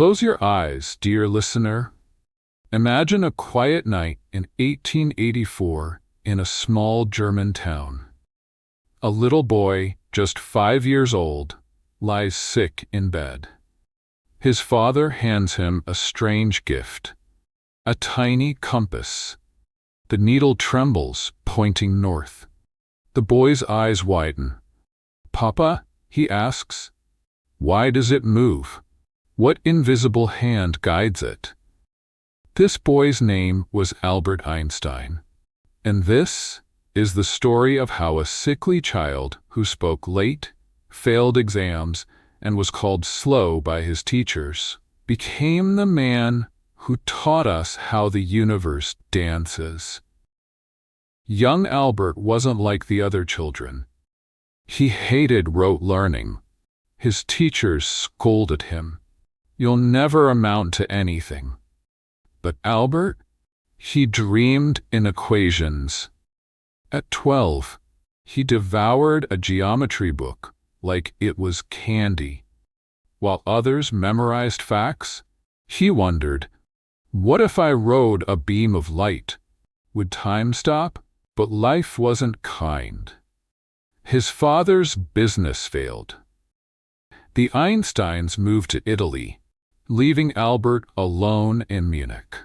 Close your eyes, dear listener. Imagine a quiet night in 1884 in a small German town. A little boy, just 5 years old, lies sick in bed. His father hands him a strange gift, a tiny compass. The needle trembles, pointing north. The boy's eyes widen. "Papa," he asks, "why does it move? What invisible hand guides it?" This boy's name was Albert Einstein, and this is the story of how a sickly child who spoke late, failed exams, and was called slow by his teachers, became the man who taught us how the universe dances. Young Albert wasn't like the other children. He hated rote learning. His teachers scolded him. "You'll never amount to anything." But Albert, he dreamed in equations. At 12, he devoured a geometry book like it was candy. While others memorized facts, he wondered, what if I rode a beam of light? Would time stop? But life wasn't kind. His father's business failed. The Einsteins moved to Italy, leaving Albert alone in Munich.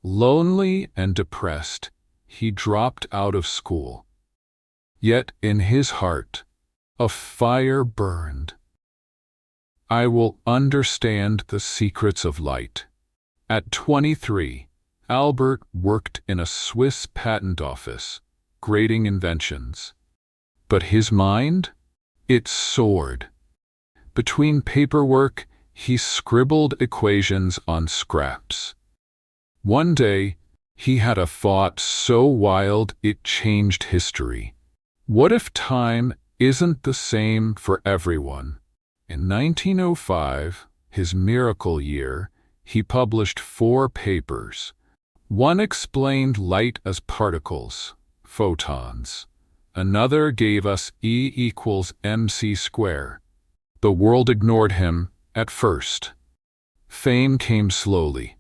Lonely and depressed, he dropped out of school. Yet in his heart, a fire burned. "I will understand the secrets of light." At 23, Albert worked in a Swiss patent office, grading inventions. But his mind? It soared. Between paperwork, he scribbled equations on scraps. One day, he had a thought so wild it changed history. What if time isn't the same for everyone? In 1905, his miracle year, he published 4 papers. One explained light as particles, photons. Another gave us E equals mc squared. The world ignored him at first. Fame came slowly.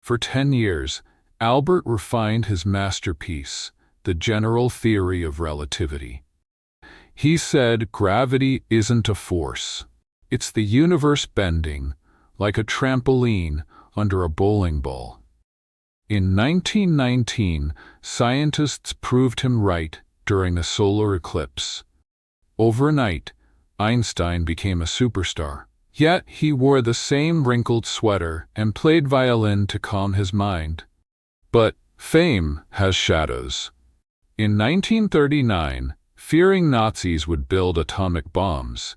For 10 years, Albert refined his masterpiece, the general theory of relativity. He said gravity isn't a force. It's the universe bending, like a trampoline under a bowling ball. In 1919, scientists proved him right during a solar eclipse. Overnight, Einstein became a superstar. Yet he wore the same wrinkled sweater and played violin to calm his mind. But fame has shadows. In 1939, fearing Nazis would build atomic bombs,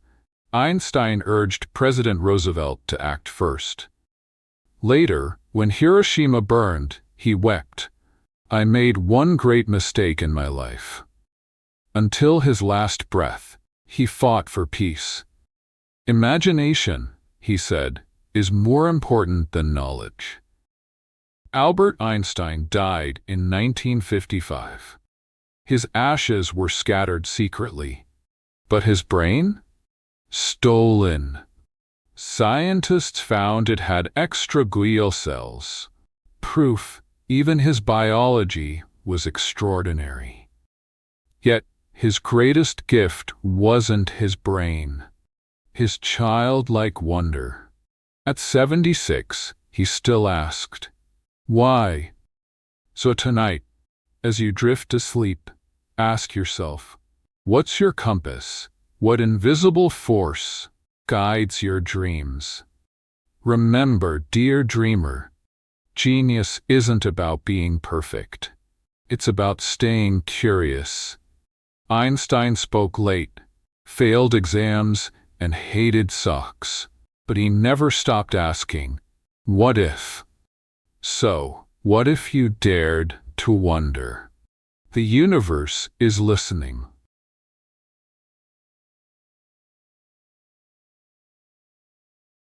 Einstein urged President Roosevelt to act first. Later, when Hiroshima burned, he wept, "I made one great mistake in my life." Until his last breath, he fought for peace. "Imagination," he said, "is more important than knowledge." Albert Einstein died in 1955. His ashes were scattered secretly. But his brain? Stolen. Scientists found it had extra glial cells. Proof even his biology was extraordinary. Yet his greatest gift wasn't his brain. His childlike wonder. At 76, he still asked, "Why?" So tonight, as you drift to sleep, ask yourself, what's your compass? What invisible force guides your dreams? Remember, dear dreamer, genius isn't about being perfect. It's about staying curious. Einstein spoke late, failed exams, and hated socks, but he never stopped asking, what if? So, what if you dared to wonder? The universe is listening.